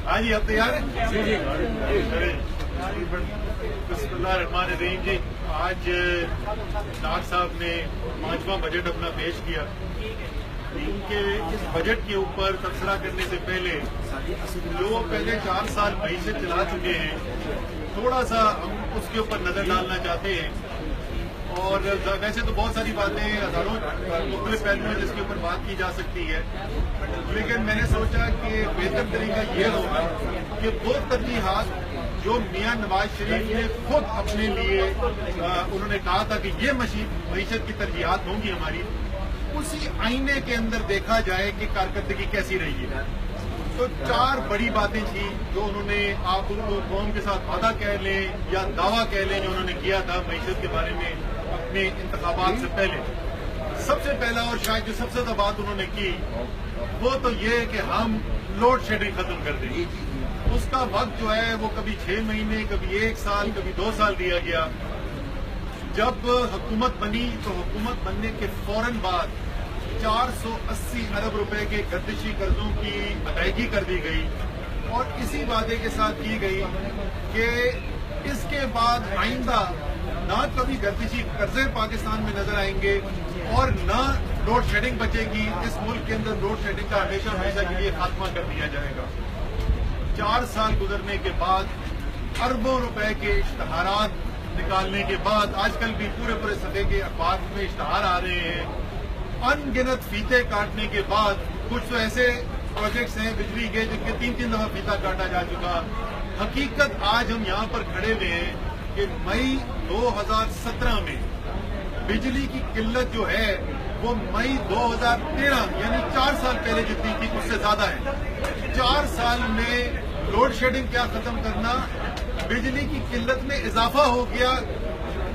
ہاں جی، اب تیار ہیں؟ بسم اللہ الرحمن الرحیم جی، آج ڈاکٹر صاحب نے 5واں بجٹ اپنا پیش کیا. ان کے اس بجٹ کے اوپر تبصرہ کرنے سے پہلے جو پہلے 4 سال معیشت چلا چکے ہیں، تھوڑا سا ہم اس کے اوپر نظر ڈالنا چاہتے ہیں. اور ویسے تو بہت ساری باتیں ہزاروں مختلف پہلو ہیں جس کے اوپر بات کی جا سکتی ہے، لیکن میں نے سوچا کہ بہتر طریقہ یہ ہوگا کہ وہ ترجیحات جو میاں نواز شریف نے خود اپنے لیے انہوں نے کہا تھا کہ یہ معیشت کی ترجیحات ہوں گی ہماری، اسی آئینے کے اندر دیکھا جائے کہ کارکردگی کیسی رہی ہے. تو 4 بڑی باتیں تھیں جو انہوں نے، آپ ان کو قوم کے ساتھ وعدہ کہہ لیں یا دعویٰ کہہ لیں، جو انہوں نے کیا تھا معیشت کے بارے میں اپنے انتخابات سے پہلے. سب سے پہلا اور شاید جو سب سے زیادہ بات انہوں نے کی وہ تو یہ کہ ہم لوڈ شیڈنگ ختم کر دیں. اس کا وقت جو ہے وہ کبھی 6 مہینے، کبھی 1 سال، کبھی 2 سال دیا گیا. جب حکومت بنی تو حکومت بننے کے فوراً بعد 480 ارب روپے کے گردشی قرضوں کی ادائیگی کر دی گئی، اور اسی وعدے کے ساتھ کی گئی کہ اس کے بعد آئندہ نہ کبھی گردشی قرضے پاکستان میں نظر آئیں گے اور نہ لوڈ شیڈنگ بچے گی. اس ملک کے اندر لوڈ شیڈنگ کا ہمیشہ کے لیے خاتمہ کر دیا جائے گا. 4 سال گزرنے کے بعد اربوں روپے کے اشتہارات نکالنے کے بعد آج کل بھی پورے صفحے کے اخبار میں اشتہار آ رہے ہیں. ان گنت فیتے کاٹنے کے بعد کچھ تو ایسے پروجیکٹس ہیں بجلی کے جن کے 3 دفعہ فیتا کاٹا جا چکا. حقیقت آج ہم یہاں پر کھڑے ہوئے ہیں کہ مئی 2017 میں بجلی کی قلت جو ہے وہ مئی 2013 یعنی 4 سال پہلے جتنی تھی اس سے زیادہ ہے. 4 سال میں لوڈ شیڈنگ کیا ختم کرنا، بجلی کی قلت میں اضافہ ہو گیا.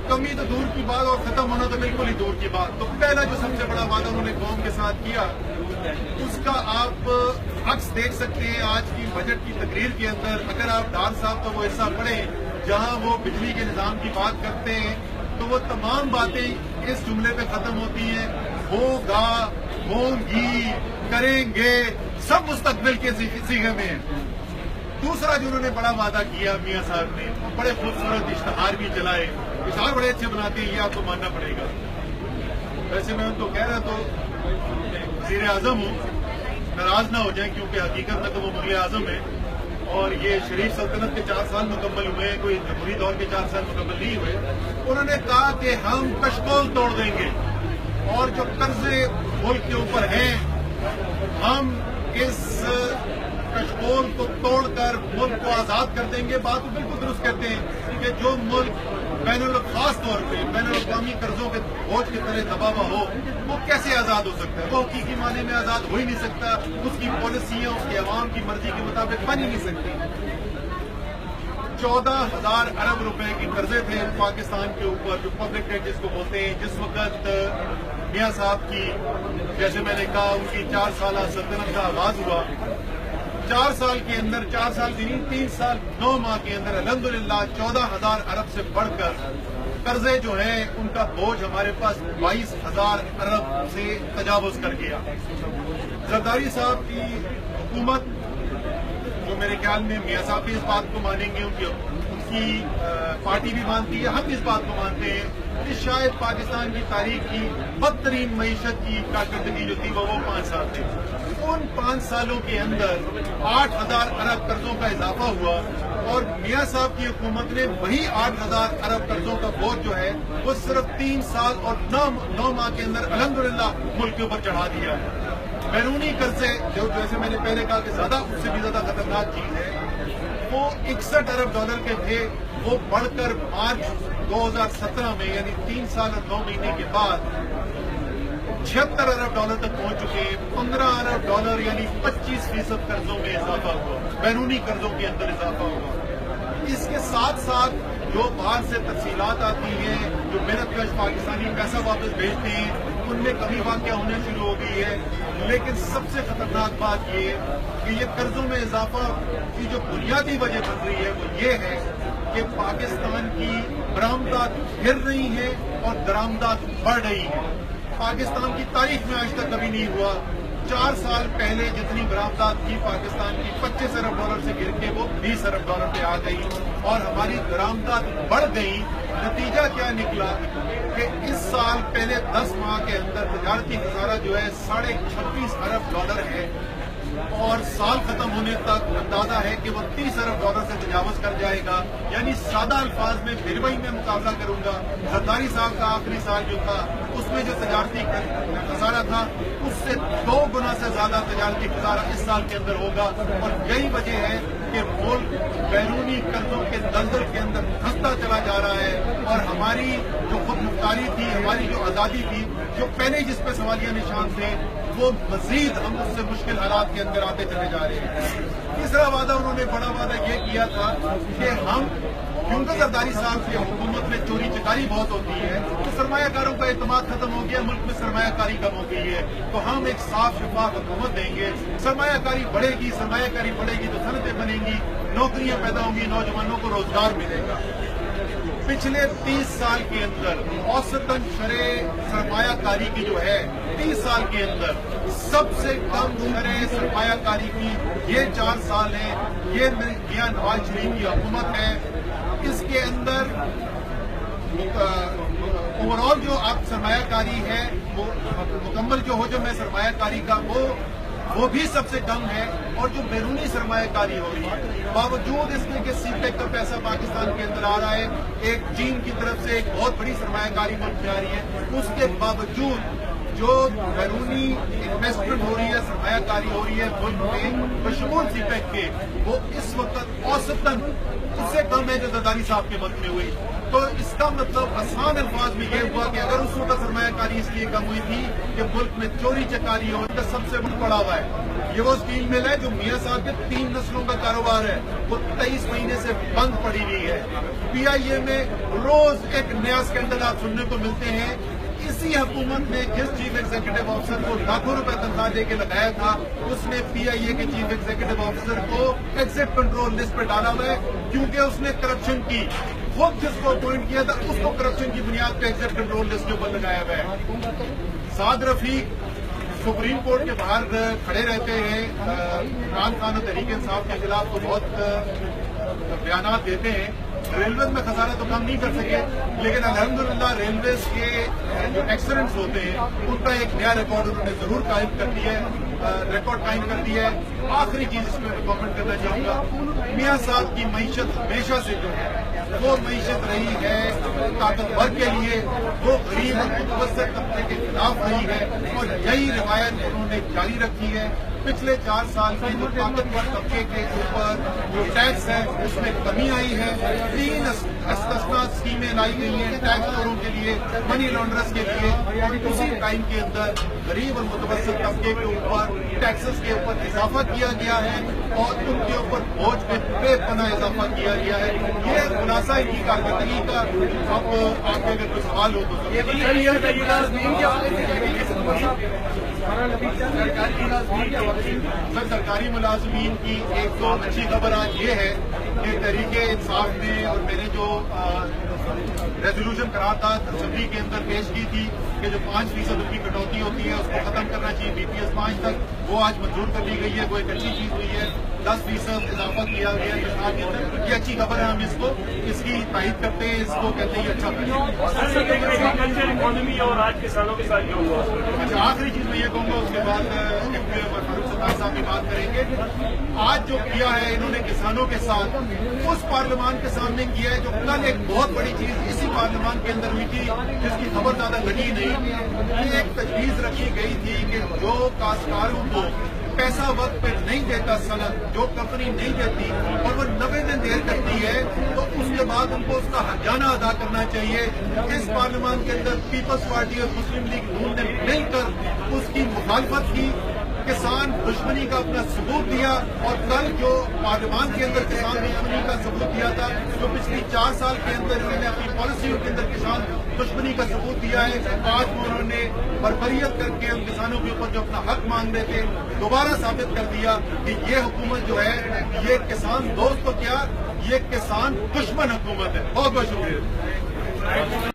کمی تو دور کی بات اور ختم ہونا تو بالکل ہی دور کی بات. تو پہلا جو سب سے بڑا وعدہ انہوں نے قوم کے ساتھ کیا، اس کا آپ عکس دیکھ سکتے ہیں آج کی بجٹ کی تقریر کے اندر. اگر آپ ڈار صاحب کا وہ حصہ پڑھیں جہاں وہ بجلی کے نظام کی بات کرتے ہیں تو وہ تمام باتیں اس جملے پہ ختم ہوتی ہیں، ہوگا، ہوں گی، کریں گے، سب مستقبل کے صیغے میں ہیں. دوسرا جو انہوں نے بڑا وعدہ کیا میاں صاحب نے، بڑے خوبصورت اشتہار بھی چلائے. اشتہار بڑے اچھے بناتے ہیں، یہ آپ کو ماننا پڑے گا. ویسے میں ان کو کہہ رہا تو وزیر اعظم ہوں، ناراض نہ ہو جائیں کیونکہ حقیقت میں تو وہ مغل اعظم ہے اور یہ شریف سلطنت کے 4 سال مکمل ہوئے ہیں، کوئی جمہوری دور کے 4 سال مکمل نہیں ہوئے. انہوں نے کہا کہ ہم کشکول توڑ دیں گے اور جو قرضے ملک کے اوپر ہیں ہم اس کشکول کو توڑ کر ملک کو آزاد کر دیں گے. بات بالکل درست کرتے ہیں کہ جو ملک خاص طور پہ بین الاقوامی قرضوں کے بوجھ کی طرح دبا ہوا ہو وہ کیسے آزاد ہو سکتا ہے؟ وہ حقیقی معنی میں آزاد ہو ہی نہیں سکتا. اس کی پالیسیاں اس کے عوام کی مرضی کے مطابق بن ہی نہیں سکتی. 14,000 ارب روپے کے قرضے تھے پاکستان کے اوپر، جو پبلک ڈیٹ جس کو بولتے ہیں. جس وقت میاں صاحب کی، جیسے میں نے کہا، ان کی 4 سالہ سلطنت کا آغاز ہوا، 4 سال کے اندر، 4 سال بھی نہیں، 3 سال 9 ماہ کے اندر الحمدللہ 14,000 ارب سے بڑھ کر قرضے جو ہیں ان کا بوجھ ہمارے پاس 22,000 ارب سے تجاوز کر گیا. زرداری صاحب کی حکومت، جو میرے خیال میں میاں صاحب بھی اس بات کو مانیں گے، ان کی پارٹی بھی مانتی ہے، ہم اس بات کو مانتے ہیں کہ شاید پاکستان کی تاریخ کی بدترین معیشت کی کارکردگی جو تھی وہ 5 سال تھے. ان 5 سالوں کے اندر 8,000 ارب قرضوں کا اضافہ ہوا اور میاں صاحب کی حکومت نے وہی 8,000 ارب قرضوں کا بوجھ جو ہے وہ صرف 3 سال اور 9 ماہ کے اندر الحمدللہ ملک کے اوپر چڑھا دیا ہے. بیرونی قرضے جو جیسے میں نے پہلے کہا کہ زیادہ اس سے بھی زیادہ خطرناک چیز ہے، وہ 61 ارب ڈالر کے تھے، وہ بڑھ کر مارچ 2017 میں یعنی 3 سال اور 9 مہینے کے بعد 76 ارب ڈالر تک پہنچ چکے ہیں. 15 ارب ڈالر یعنی 25% قرضوں میں اضافہ ہوا، بیرونی قرضوں کے اندر اضافہ ہوا. اس کے ساتھ ساتھ جو باہر سے تفصیلات آتی ہیں، جو محنت کش پاکستانی پیسہ واپس بھیجتے ہیں، ان میں کمی واقع ہونے شروع ہو گئی ہے. لیکن سب سے خطرناک بات یہ ہے کہ یہ قرضوں میں اضافہ کی جو بنیادی وجہ بن رہی ہے وہ یہ ہے کہ پاکستان کی برآمدات گر رہی ہیں اور درآمدات بڑھ رہی ہیں. पाकिस्तान की तारीख में आज तक कभी नहीं हुआ। 4 साल पहले जितनी बरामदात थी पाकिस्तान की 25 अरब डॉलर से गिर के वो 20 अरब डॉलर पे आ गई और हमारी बरामदात बढ़ गई। नतीजा क्या निकला कि इस साल पहले 10 माह के अंदर तजारती खसारा जो है 26.5 अरब डॉलर है और साल खत्म होने तक अंदाजा है कि वो 30 अरब डॉलर से तजावज कर जाएगा। यानी सादा अल्फाज में फिर वही मैं मुकाबला करूंगा, जरदारी साहब का आखिरी साल जो था उसमें जो तजारती खसारा था उससे 2 गुना से ज्यादा तजारती खसारा इस साल के अंदर होगा। और यही वजह है कि मुल्क बैरूनी कर्जों के दलदल के अंदर धंसता चला जा रहा है और हमारी जो खुद मुख्तारी थी, हमारी जो आजादी थी, जो पहले जिस पे सवालिया निशान थे, वो मजीद हम उससे मुश्किल हालात के अंदर आते चले जा रहे हैं। तीसरा वादा उन्होंने बड़ा वादा ये किया था कि हम, क्योंकि जरदारी साहब की हुकूमत में चोरी चकारी बहुत होती है तो सरमायाकारों का एतमाद खत्म हो गया, मुल्क में सरमायाकारी कम हो गई है, तो हम एक साफ शफाफ हुकूमत देंगे। सरमायाकारी बढ़ेगी, सरमायाकारी बढ़ेगी तो सनतें बनेंगी, नौकरियां पैदा होंगी, नौजवानों को रोजगार मिलेगा। पिछले 30 साल के अंदर औसतन शरे सरमायाकारी की जो है 30 साल के अंदर सबसे कम शरे सरमायाकारी की ये 4 साल है। ये मियां नवाज शरीफ की हुकूमत है। इसके अंदर ओवरऑल जो आप सरमायाकारी है वो मुकम्मल जो हो जो मैं सरमायाकारी का वो भी सबसे कम है। और जो बैरूनी सरमायाकारी हो रही है बावजूद इसके कि सीपेक का पैसा पाकिस्तान के अंदर आ रहा है, एक चीन की तरफ से एक बहुत बड़ी सरमायाकारी मुल्क में आ रही है, उसके बावजूद जो बैरूनी इन्वेस्टमेंट हो रही है, सरमायाकारी हो रही है मुल्क में बशमूल सीपेक के, वो इस वक्त औसतन उससे कम है जो जरदारी साहब के वक्त में हुई। तो इसका मतलब आसान अल्फाज में यह हुआ कि अगर उस वक्त सरमायाकारी इसलिए कम हुई थी कि मुल्क में चोरी चकारी हो, इसका सबसे बड़ा हुआ है। ये वो स्टील मिल है जो मियां साहब के 3 नस्लों का कारोबार है, वो 23 महीने से बंद पड़ी हुई है। PIA में रोज एक नया स्कैंडल आप सुनने को मिलते हैं। इसी हुकूमत ने जिस चीफ एग्जीक्यूटिव ऑफिसर को लाखों रुपए तनख्वाह दे के लगाया था, उसने PIA के चीफ एग्जीक्यूटिव ऑफिसर को एग्जिट कंट्रोल लिस्ट पे डाला हुआ है, क्योंकि उसने करप्शन की, खुद जिसको अपॉइंट किया था उसको करप्शन की बुनियाद पे एग्जिट कंट्रोल लिस्ट के ऊपर लगाया हुआ है। साद रफीक सुप्रीम कोर्ट के बाहर खड़े रहते हैं, इमरान खान और तहरीक इंसाफ के खिलाफ तो बहुत बयान देते हैं। रेलवे में खसारा तो कम नहीं कर सके, लेकिन अल्हम्दुलिल्लाह रेलवे के जो एक्सीडेंट्स होते हैं उनका एक नया रिकॉर्ड उन्होंने जरूर कायम कर दिया है, रिकॉर्ड कायम कर दिया है। आखिरी चीज इसमें मैं कॉमेंट करना चाहूंगा, मियां साहब की मईशत हमेशा से जो है वो मईशत रही है ताकतवर के लिए, वो गरीब और मुतवस्सित तबके के खिलाफ रही है और यही रिवायत उन्होंने जारी रखी है। पिछले 4 साल में जो ताकतवर तबके के ऊपर जो टैक्स है उसमें कमी आई है। 3 इस्तिस्ना स्कीमें लाई गई हैं टैक्स चोरों के लिए, मनी लॉन्ड्रर्स के लिए, और उसी टाइम के अंदर गरीब और मुतवस्सित तबके के ऊपर टैक्सेस के ऊपर इजाफा किया गया है और उनके ऊपर बोझ में बेपनाह इजाफा किया गया है। ये खुलासा इनकी कारकर्दगी का। अब आपके अगर कोई सवाल हो तो सरकारी मुलाजमीन की एक तो अच्छी खबर आज ये है कि तहरीके इंसाफ ने और मैंने जो रेजोल्यूशन करारदाद असेंबली के अंदर पेश की थी कि जो 5% उनकी कटौती होती है उसको खत्म करना चाहिए BPS 5 तक, वो आज मंजूर कर ली गई है। वो एक अच्छी चीज हुई है। 10% इजाफा किया गया है तनख्वाह के अंदर, ये अच्छी खबर है। हम इसकी तारीफ करते हैं, इसको कहते हैं अच्छा इकोनॉमी और आज किसानों के साथ जो हुआ। अच्छा, आखिरी चीज मैं ये कहूंगा, उसके बाद फारूक सत्तार साहब भी बात करेंगे। आज जो किया है इन्होंने किसानों के साथ, उस पार्लियामान के सामने किया है जो कल एक बहुत बड़ी चीज इसी पार्लियामान के अंदर हुई थी जिसकी खबर ज्यादा लगी नहीं। एक तजवीज रखी गई थी कि जो काश्तकारों को पैसा वक्त पे नहीं देता, सनद जो कंपनी नहीं देती और वो 90 दिन देर करती है तो उसके बाद उनको उसका हर्जाना अदा करना चाहिए। इस पार्लियामान के अंदर पीपल्स पार्टी और मुस्लिम लीग नून ने मिलकर उसकी मुखालफत की, किसान दुश्मनी का अपना सबूत दिया और कल जो पार्लियामान के अंदर किसान दुश्मनी का सबूत दिया था, जो पिछली 4 साल के अंदर इन्होंने अपनी पॉलिसियों के अंदर किसान दुश्मनी का सबूत दिया है, आज उन्होंने बरबरियत करके हम किसानों के ऊपर जो अपना हक मांग रहे थे दोबारा साबित कर दिया कि ये हुकूमत जो है ये किसान दोस्त तो क्या, ये किसान दुश्मन हुकूमत है। बहुत बहुत शुक्रिया।